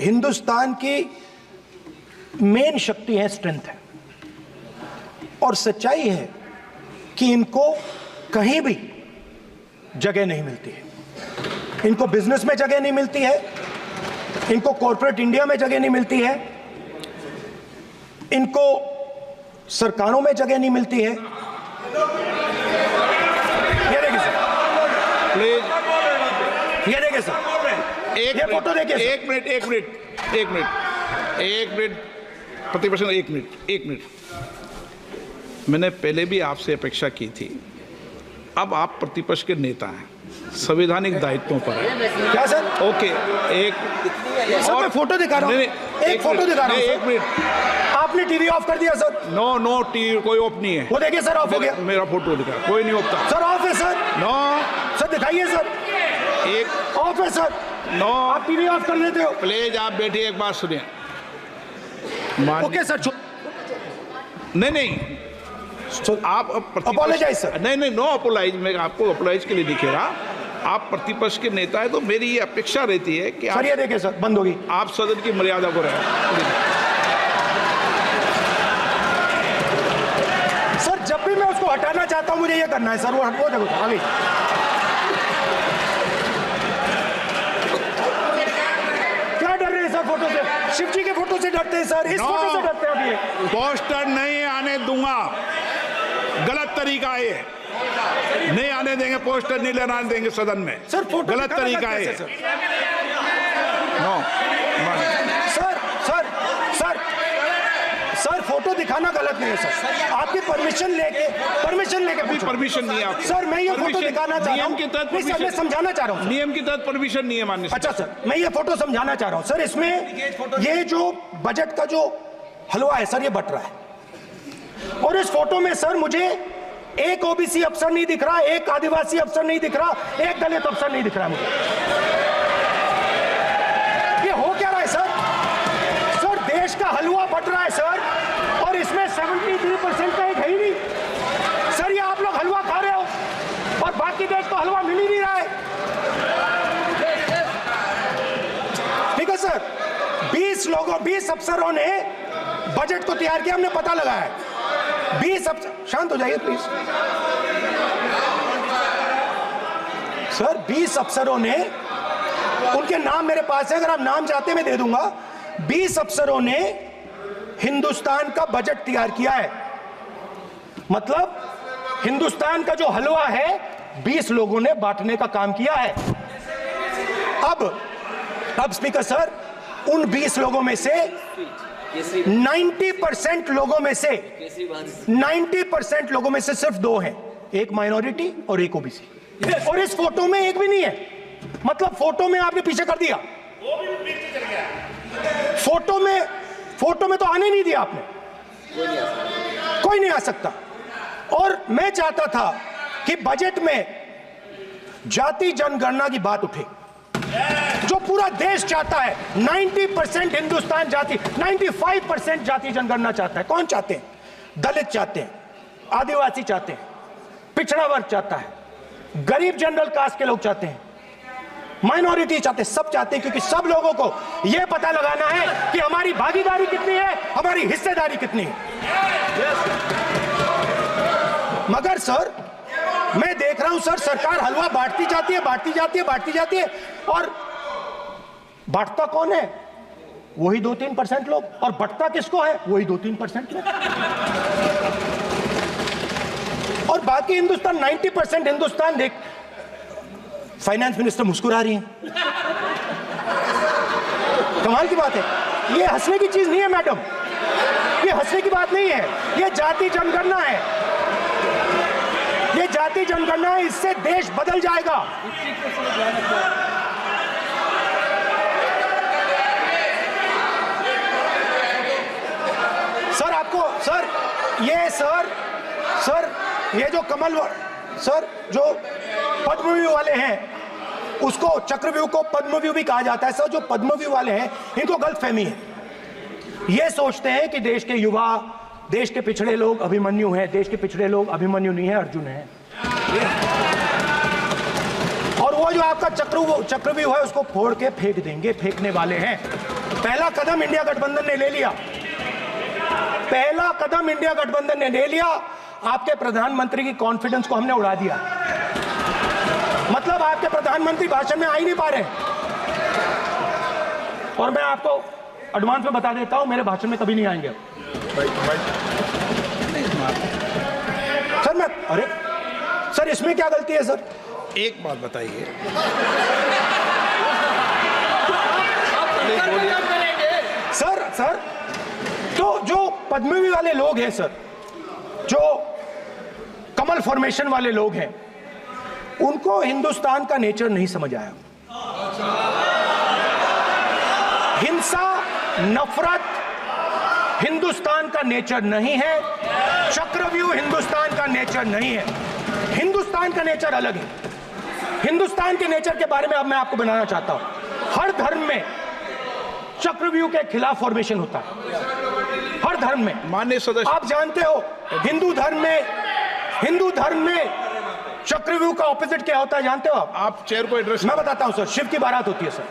हिंदुस्तान की मेन शक्ति है, स्ट्रेंथ है। और सच्चाई है कि इनको कहीं भी जगह नहीं मिलती है। इनको बिजनेस में जगह नहीं मिलती है, इनको कॉर्पोरेट इंडिया में जगह नहीं मिलती है, इनको सरकारों में जगह नहीं मिलती है। ये देखिए सर, प्लीज ये देखिए सर, ये फोटो देखिए सर। एक मिनट प्रतिपक्ष, एक मिनट। मैंने पहले भी आपसे अपेक्षा की थी, अब आप प्रतिपक्ष के नेता हैं, संवैधानिक दायित्वों पर है। क्या सर? ओके, एक सर मैं फोटो दिखा रहा हूँ, एक फोटो दिखा रहा हूँ। एक मिनट, आपने टीवी ऑफ कर दिया सर। नो टीवी कोई ऑफ नहीं है। वो देखिए सर, ऑफ हो गया। मेरा फोटो दिखा, कोई नहीं ऑफ था सर, ऑफ है सर। नो सर दिखाइए सर, एक ऑफ है सर। नो आप टीवी ऑफ कर देते हो। प्लीज आप बैठिए, एक बात सुनिए। ओके सर, नहीं आप अपोलोजाइज सर। नहीं, नो अपोलाइज। मैं आपको अपोलाइज के लिए दिखे रहा। आप प्रतिपक्ष के नेता है तो मेरी ये अपेक्षा रहती है कि सर ये देखिए सर, बंद होगी। आप सदन की मर्यादा को रहे। सर जब भी मैं उसको हटाना चाहता हूं मुझे ये करना है सर। वो देखो आ गई। क्या डर रहे हैं सर फोटो से? शिव जी के फोटो से डरते हैं सर, इस फोटो से डरते हैं अभी। पोस्टर नहीं आने दूंगा, गलत तरीका है ये। नहीं आने देंगे, पोस्टर नहीं लेना देंगे सदन में। सर फोटो गलत तरीका है। नो सर फोटो दिखाना गलत नहीं है सर। आपकी परमिशन लेके परमिशन नहीं है आपको। सर मैं ये फोटो दिखाना चाह रहा हूं। नियम के तहत नहीं सर, मैं समझाना चाह रहा हूं। नियम के तहत परमिशन नहीं है माननीय। अच्छा सर, मैं ये फोटो समझाना चाह रहा हूं सर। इसमें ये जो बजट का जो हलवा है सर, ये बट रहा है और इस फोटो में सर मुझे एक ओबीसी अफसर नहीं दिख रहा, एक आदिवासी अफसर नहीं दिख रहा, एक दलित अफसर नहीं दिख रहा मुझे। ये हो क्या रहा है सर? सर देश का हलवा बट रहा है सर और इसमें 73% का एक है ही नहीं सर। ये आप लोग हलवा खा रहे हो और बाकी देश को हलवा मिल ही नहीं रहा है। ठीक है सर, 20 अफसरों ने बजट को तैयार किया, हमने पता लगाया है। 20 अफसर, शांत हो जाइए प्लीज सर। 20 अफसरों ने, उनके नाम मेरे पास है, अगर आप नाम चाहते मैं दे दूंगा। 20 अफसरों ने हिंदुस्तान का बजट तैयार किया है। मतलब हिंदुस्तान का जो हलवा है 20 लोगों ने बांटने का काम किया है। अब स्पीकर सर, उन 20 लोगों में से 90% लोगों में से सिर्फ 2 हैं, एक माइनॉरिटी और एक ओबीसी। और इस फोटो में एक भी नहीं है। मतलब फोटो में आपने पीछे कर दिया। फोटो में तो आने नहीं दिया आपने। कोई नहीं आ सकता। और मैं चाहता था कि बजट में जाति जनगणना की बात उठे, जो पूरा देश चाहता है। 90% हिंदुस्तान जाति, 95% जाति जनगणना चाहता है। कौन चाहते हैं? दलित चाहते हैं, आदिवासी चाहते हैं, पिछड़ा वर्ग चाहता है, गरीब जनरल कास्ट के लोग चाहते हैं, माइनॉरिटी चाहते हैं, सब चाहते हैं। क्योंकि सब लोगों को यह पता लगाना है कि हमारी भागीदारी कितनी है, हमारी हिस्सेदारी कितनी है। मगर सर मैं देख रहा हूं सर, सरकार हलवा बांटती जाती है और बांटता कौन है? वही 2-3% लोग। और बंटता किसको है? वही 2-3% लोग। और बाकी हिंदुस्तान, 90% हिंदुस्तान देख। फाइनेंस मिनिस्टर मुस्कुरा रही हैं। कमाल की बात है। ये हंसने की चीज नहीं है मैडम, ये हंसने की बात नहीं है, ये जाति जनगणना है। ये जाति जनगणना है, इससे देश बदल जाएगा। सर आपको सर ये जो सर जो पद्मव्यूह वाले हैं, उसको चक्रव्यूह को पद्मव्यूह भी कहा जाता है। सर जो पद्मव्यूह वाले हैं, इनको गलतफहमी है। ये सोचते हैं कि देश के युवा, देश के पिछड़े लोग अभिमन्यु हैं। देश के पिछड़े लोग अभिमन्यु नहीं है, अर्जुन है। और वो जो आपका चक्रव्यूह है, उसको फोड़ के फेंक देंगे, फेंकने वाले हैं। पहला कदम इंडिया गठबंधन ने ले लिया, पहला कदम इंडिया गठबंधन ने ले लिया। आपके प्रधानमंत्री की कॉन्फिडेंस को हमने उड़ा दिया। मतलब आपके प्रधानमंत्री भाषण में आ ही नहीं पा रहे। और मैं आपको एडवांस में बता देता हूं, मेरे भाषण में कभी नहीं आएंगे। सर इसमें क्या गलती है सर? एक बात बताइए, सर तो जो पद्मव्यूह वाले लोग हैं सर, जो कमल फॉर्मेशन वाले लोग हैं, उनको हिंदुस्तान का नेचर नहीं समझ आया। हिंसा, नफरत हिंदुस्तान का नेचर नहीं है। चक्रव्यूह हिंदुस्तान का नेचर नहीं है। हिंदुस्तान का नेचर अलग है। हिंदुस्तान के नेचर के बारे में अब मैं आपको बनाना चाहता हूं। हर धर्म में चक्रव्यूह के खिलाफ फॉर्मेशन होता है, हर धर्म में। माननीय सदस्य, आप जानते हो हिंदू धर्म में चक्रव्यूह का ऑपोजिट क्या होता है, जानते हो आप चेयर को एड्रेस। मैं बताता हूं सर। शिव की बारात होती है सर।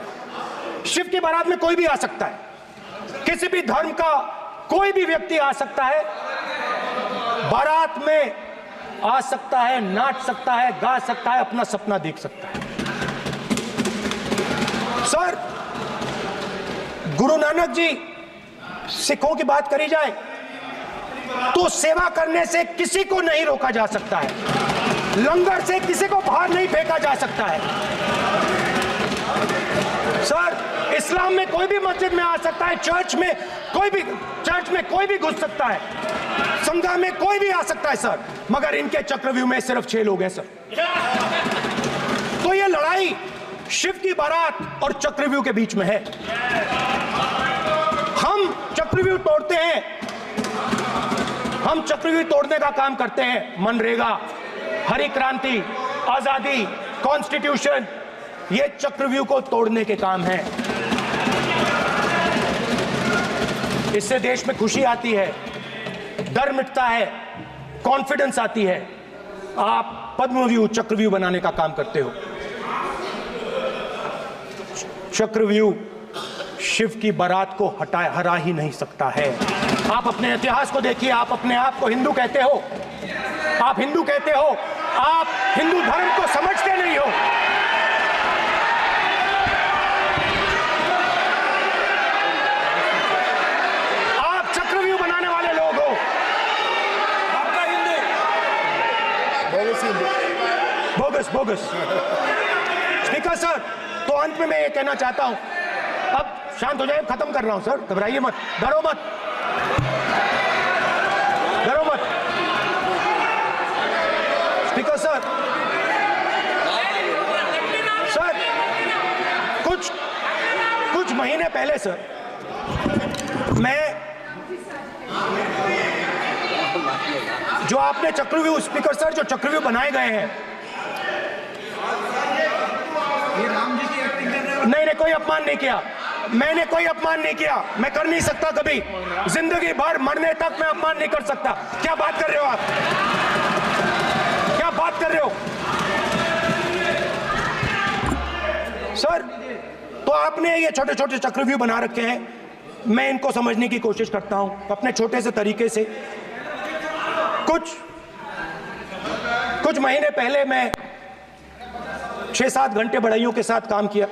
शिव की बारात में कोई भी आ सकता है, किसी भी धर्म का कोई भी व्यक्ति आ सकता है, बारात में आ सकता है, नाच सकता है, गा सकता है, अपना सपना देख सकता है। सर गुरु नानक जी, सिखों की बात करी जाए तो सेवा करने से किसी को नहीं रोका जा सकता है, लंगर से किसी को बाहर नहीं फेंका जा सकता है। सर इस्लाम में कोई भी मस्जिद में आ सकता है, चर्च में कोई भी घुस सकता है, संघा में कोई भी आ सकता है सर, मगर इनके चक्रव्यूह में सिर्फ 6 लोग हैं सर। तो ये लड़ाई शिव की बारात और चक्रव्यूह के बीच में है। हम चक्रव्यूह तोड़ते हैं, हम चक्रव्यूह तोड़ने का काम करते हैं। मनरेगा, हरी क्रांति, आजादी, कॉन्स्टिट्यूशन, ये चक्रव्यूह को तोड़ने के काम है। इससे देश में खुशी आती है, डर मिटता है, कॉन्फिडेंस आती है। आप पद्मव्यूह चक्रव्यूह बनाने का काम करते हो। चक्रव्यूह शिव की बारात को हरा ही नहीं सकता है। आप अपने इतिहास को देखिए। आप अपने आप को हिंदू कहते हो, आप हिंदू कहते हो, आप हिंदू धर्म को समझते नहीं हो। आप चक्रव्यूह बनाने वाले लोग हो। आपका हिंदू बोगस। स्पीकर सर, तो अंत में मैं ये कहना चाहता हूं, अब शांत हो जाए, खत्म कर रहा हूं सर, घबराइए मत, डरो मत। स्पीकर सर, कुछ महीने पहले सर, मैं जो आपने चक्रव्यूह, स्पीकर सर, जो चक्रव्यूह बनाए गए हैं, नहीं कोई अपमान नहीं किया, मैंने कोई अपमान नहीं किया, मैं कर नहीं सकता कभी, जिंदगी भर मरने तक मैं अपमान नहीं कर सकता। क्या बात कर रहे हो आप? क्या बात कर रहे हो सर? तो आपने ये छोटे छोटे चक्रव्यूह बना रखे हैं, मैं इनको समझने की कोशिश करता हूं अपने छोटे से तरीके से। कुछ महीने पहले मैं 6-7 घंटे बढ़इयों के साथ काम किया।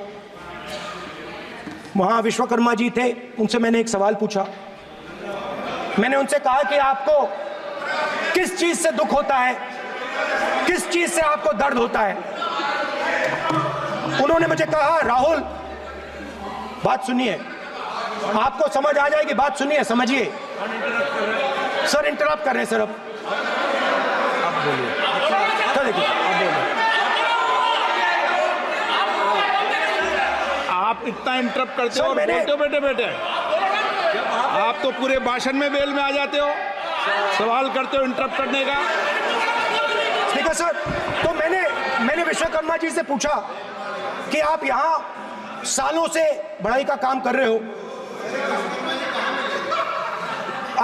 वहां विश्वकर्मा जी थे, उनसे मैंने एक सवाल पूछा। मैंने उनसे कहा कि आपको किस चीज से दुख होता है, किस चीज से आपको दर्द होता है? उन्होंने मुझे कहा, राहुल बात सुनिए, आपको समझ आ जाएगी, बात सुनिए, समझिए। सर इंटरप्ट कर रहे हैं सर, अब बोलिए। देखिए, आप इतना इंटरप्ट करते सर, हो और मैंने- बोलते हो बेटे बेटे, आप तो पूरे भाषण में बेल में आ जाते हो, सवाल करते हो इंटरप्ट करने का। स्पीकर सर, तो मैंने विश्वकर्मा जी से पूछा कि आप यहाँ सालों से बढ़ाई का काम कर रहे हो,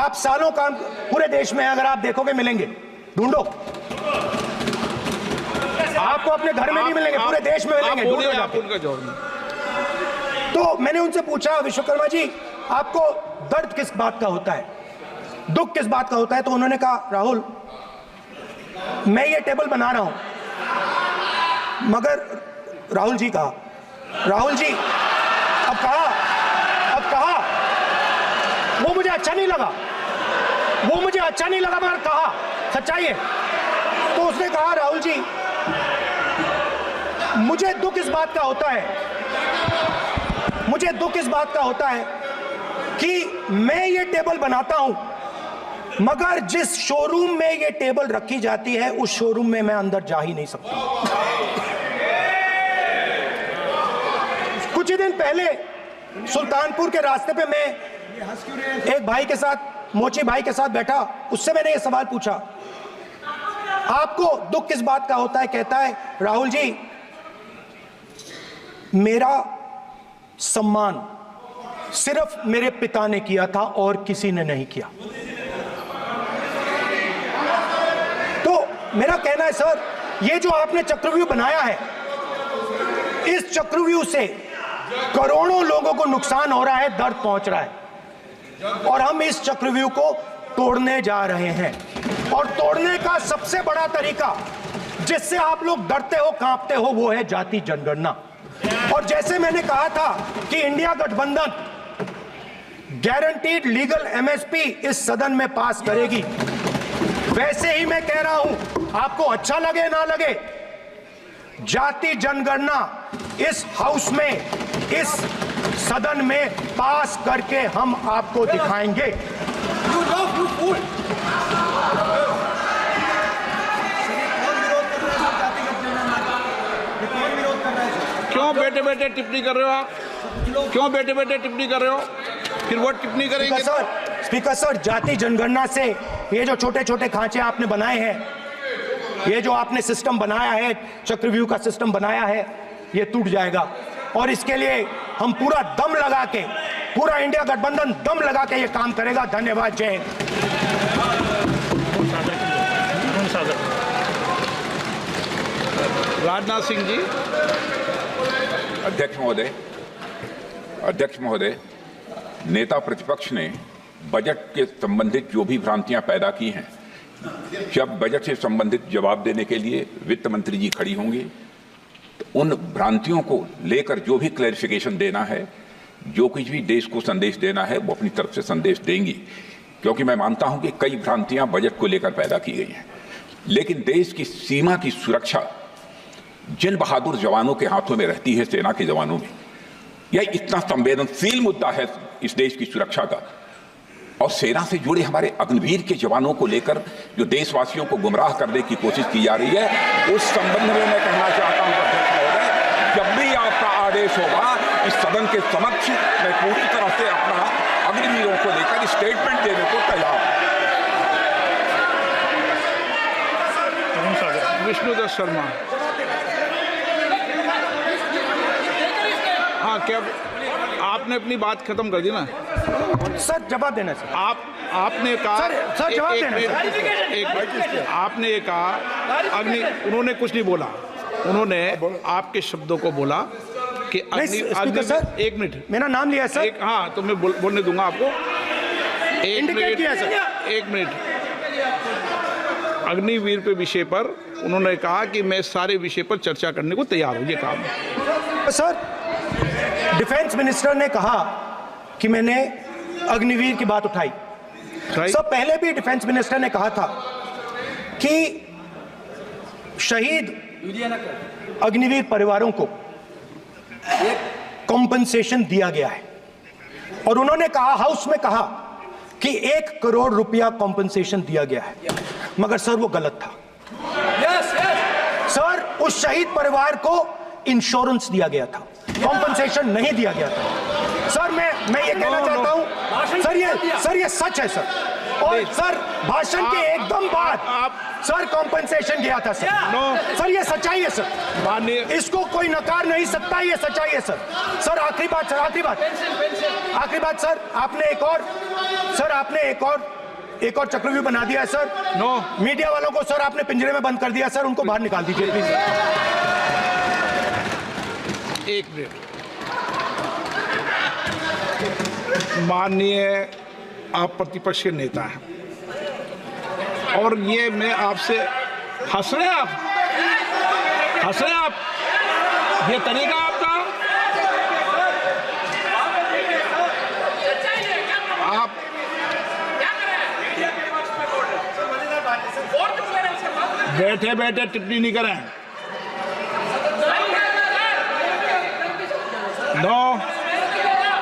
आप सालों काम पूरे देश में अगर आप देखोगे मिलेंगे, ढूंढो, आपको अपने घर में नहीं मिलेंगे, पूरे देश में मिलेंगे, आप ढूंढो बोलिए, आप जाके। उनका जवाब। तो मैंने उनसे पूछा, विश्वकर्मा जी आपको दर्द किस बात का होता है, दुख किस बात का होता है? तो उन्होंने कहा, राहुल मैं ये टेबल बना रहा हूं, मगर राहुल जी कहा, राहुल जी अब कहा वो मुझे अच्छा नहीं लगा, मगर कहा सच्चाई है। तो उसने कहा, राहुल जी मुझे दुख इस बात का होता है कि मैं ये टेबल बनाता हूं, मगर जिस शोरूम में ये टेबल रखी जाती है उस शोरूम में मैं अंदर जा ही नहीं सकता। कुछ ही दिन पहले सुल्तानपुर के रास्ते पे मैं एक भाई के साथ, मोची भाई के साथ बैठा, उससे मैंने ये सवाल पूछा, आपको दुख किस बात का होता है? कहता है, राहुल जी मेरा सम्मान सिर्फ मेरे पिता ने किया था और किसी ने नहीं किया। तो मेरा कहना है सर, ये जो आपने चक्रव्यूह बनाया है, इस चक्रव्यूह से करोड़ों लोगों को नुकसान हो रहा है, दर्द पहुंच रहा है, और हम इस चक्रव्यूह को तोड़ने जा रहे हैं। और तोड़ने का सबसे बड़ा तरीका जिससे आप लोग डरते हो, कांपते हो, वो है जाति जनगणना। और जैसे मैंने कहा था कि इंडिया गठबंधन गारंटीड लीगल एमएसपी इस सदन में पास करेगी, वैसे ही मैं कह रहा हूं, आपको अच्छा लगे ना लगे, जाति जनगणना इस हाउस में, इस सदन में पास करके हम आपको दिखाएंगे। क्यों बेटे बेटे टिप्पणी कर रहे हो आप? क्यों बेटे बेटे टिप्पणी कर रहे हो? फिर वो टिप्पणी करेंगे। स्पीकर सर, जाति जनगणना से ये जो छोटे छोटे खांचे आपने बनाए हैं, ये जो आपने सिस्टम बनाया है, चक्रव्यूह का सिस्टम बनाया है, ये टूट जाएगा। और इसके लिए हम पूरा दम लगा के, पूरा इंडिया गठबंधन दम लगा के ये काम करेगा। धन्यवाद, जय हिंद। राजनाथ सिंह जी। अध्यक्ष महोदय, नेता प्रतिपक्ष ने बजट के संबंधित जो भी भ्रांतियां पैदा की हैं, जब बजट से संबंधित जवाब देने के लिए वित्त मंत्री जी खड़ी होंगी तो उन भ्रांतियों को लेकर जो भी क्लैरिफिकेशन देना है, जो कुछ भी देश को संदेश देना है, वो अपनी तरफ से संदेश देंगी। क्योंकि मैं मानता हूं कि कई भ्रांतियां बजट को लेकर पैदा की गई हैं, लेकिन देश की सीमा की सुरक्षा जिन बहादुर जवानों के हाथों में रहती है, सेना के जवानों में, यह इतना संवेदनशील मुद्दा है इस देश की सुरक्षा का। और सेना से जुड़े हमारे अग्निवीर के जवानों को लेकर जो देशवासियों को गुमराह करने की कोशिश की जा रही है, उस संबंध में मैं कहना चाहता हूं अध्यक्ष महोदय, जब भी आपका आदेश होगा, इस सदन के समक्ष मैं पूरी तरह से अपना अग्निवीरों को लेकर स्टेटमेंट देने को तैयार हूं। विष्णुदत्त शर्मा। हाँ, क्या आपने अपनी बात खत्म कर दी ना? सर जवाब देना सर। आपने कहा सर जवाब देना एक आपने ये कहा उन्होंने कुछ नहीं बोला, उन्होंने आपके शब्दों को बोला कि सर, एक मिनट, मेरा नाम लिया सर। हाँ, तो मैं बोलने दूंगा आपको। इंडिकेट किया सर। एक मिनट। अग्निवीर पे विषय पर उन्होंने कहा कि मैं सारे विषय पर चर्चा करने को तैयार हूं, ये कहा। सर, डिफेंस मिनिस्टर ने कहा कि मैंने अग्निवीर की बात उठाई। सर, पहले भी डिफेंस मिनिस्टर ने कहा था कि शहीद अग्निवीर परिवारों को कॉम्पनसेशन दिया गया है, और उन्होंने कहा, हाउस में कहा कि 1 करोड़ रुपया कॉम्पनसेशन दिया गया है, मगर सर वो गलत था। उस शहीद परिवार को इंश्योरेंस दिया गया था, कॉम्पनसेशन नहीं दिया गया था। सर मैं ये कहना चाहता हूं सर, ये सच है सर। और सर भाषण के एकदम बाद सर कॉम्पनसेशन गया था सर। सर ये सच्चाई है सर, माननीय इसको कोई नकार नहीं सकता, ये सच्चाई है सर। सर आखिरी बात सर, आपने एक और चक्रव्यूह बना दिया है सर। मीडिया वालों को सर आपने पिंजरे में बंद कर दिया सर, उनको बाहर निकाल दीजिए प्लीज। एक मिनट, माननीय आप प्रतिपक्ष के नेता हैं और ये मैं आपसे हंस रहे हैं आप, ये तरीका आपका, आप बैठे बैठे टिप्पणी नहीं करें।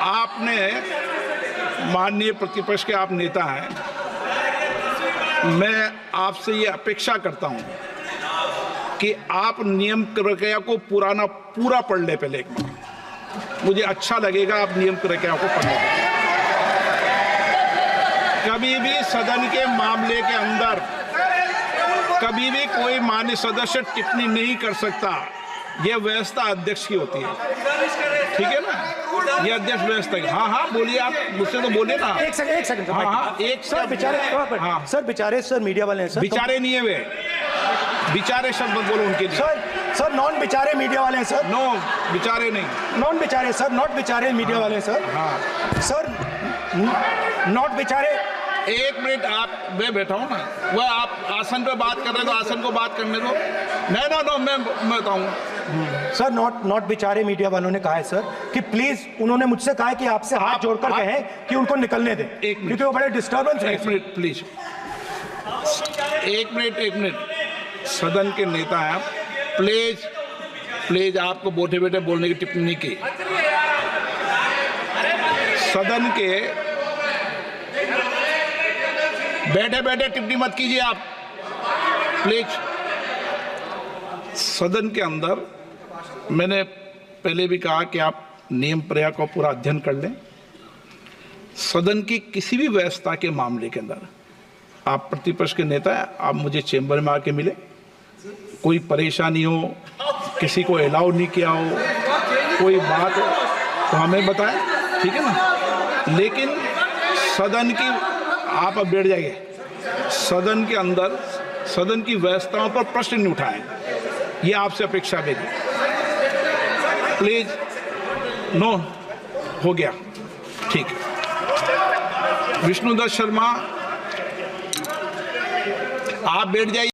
आपने माननीय प्रतिपक्ष के आप नेता हैं, मैं आपसे ये अपेक्षा करता हूं कि आप नियम प्रक्रिया को पूरा पढ़ ले पहले एक बार। मुझे अच्छा लगेगा आप नियम प्रक्रिया को पढ़ लें। कभी भी सदन के मामले के अंदर कभी भी कोई माननीय सदस्य टिप्पणी नहीं कर सकता। यह व्यवस्था अध्यक्ष की होती है, ठीक है ना? ये अध्यक्ष व्यवस्था है। हाँ बोलिए, आप मुझसे तो बोले ना। एक सेकंड सर, बेचारे सर मीडिया वाले हैं सर। बेचारे नहीं है वे, बेचारे शब्द बोलो उनके लिए। सर नॉन बेचारे मीडिया वाले हैं सर। नो बेचारे नहीं, नॉन बेचारे सर, नॉट बेचारे मीडिया वाले हैं सर। सर नॉट बेचारे। एक मिनट, आप मैं बैठा हूँ ना, वह आप आसन पे बात कर रहे हो तो आसन को बात करने दो। नो मैं बताऊंगा। सर नॉट बेचारे मीडिया वालों ने कहा है सर कि प्लीज, उन्होंने मुझसे कहा है कि आपसे हाथ जोड़कर कहें कि उनको निकलने दें, क्योंकि वो बड़े डिस्टर्बेंस है। एक मिनट प्लीज, एक मिनट, सदन के नेता हैं आप, प्लीज आपको बैठे बैठे बोलने की टिप्पणी की। सदन के बैठे बैठे टिप्पणी मत कीजिए आप, प्लीज। सदन के अंदर मैंने पहले भी कहा कि आप नियम प्रक्रिया का पूरा अध्ययन कर लें। सदन की किसी भी व्यवस्था के मामले के अंदर आप प्रतिपक्ष के नेता हैं, आप मुझे चेंबर में आके मिले, कोई परेशानी हो, किसी को अलाउ नहीं किया हो, कोई बात हो तो हमें बताएं, ठीक है ना? लेकिन सदन की, आप अब बैठ जाइए, सदन के अंदर सदन की व्यवस्थाओं पर प्रश्न नहीं उठाएं, ये आपसे अपेक्षा मेरी, प्लीज। नो हो गया, ठीक है। विष्णुदत्त शर्मा आप बैठ जाइए।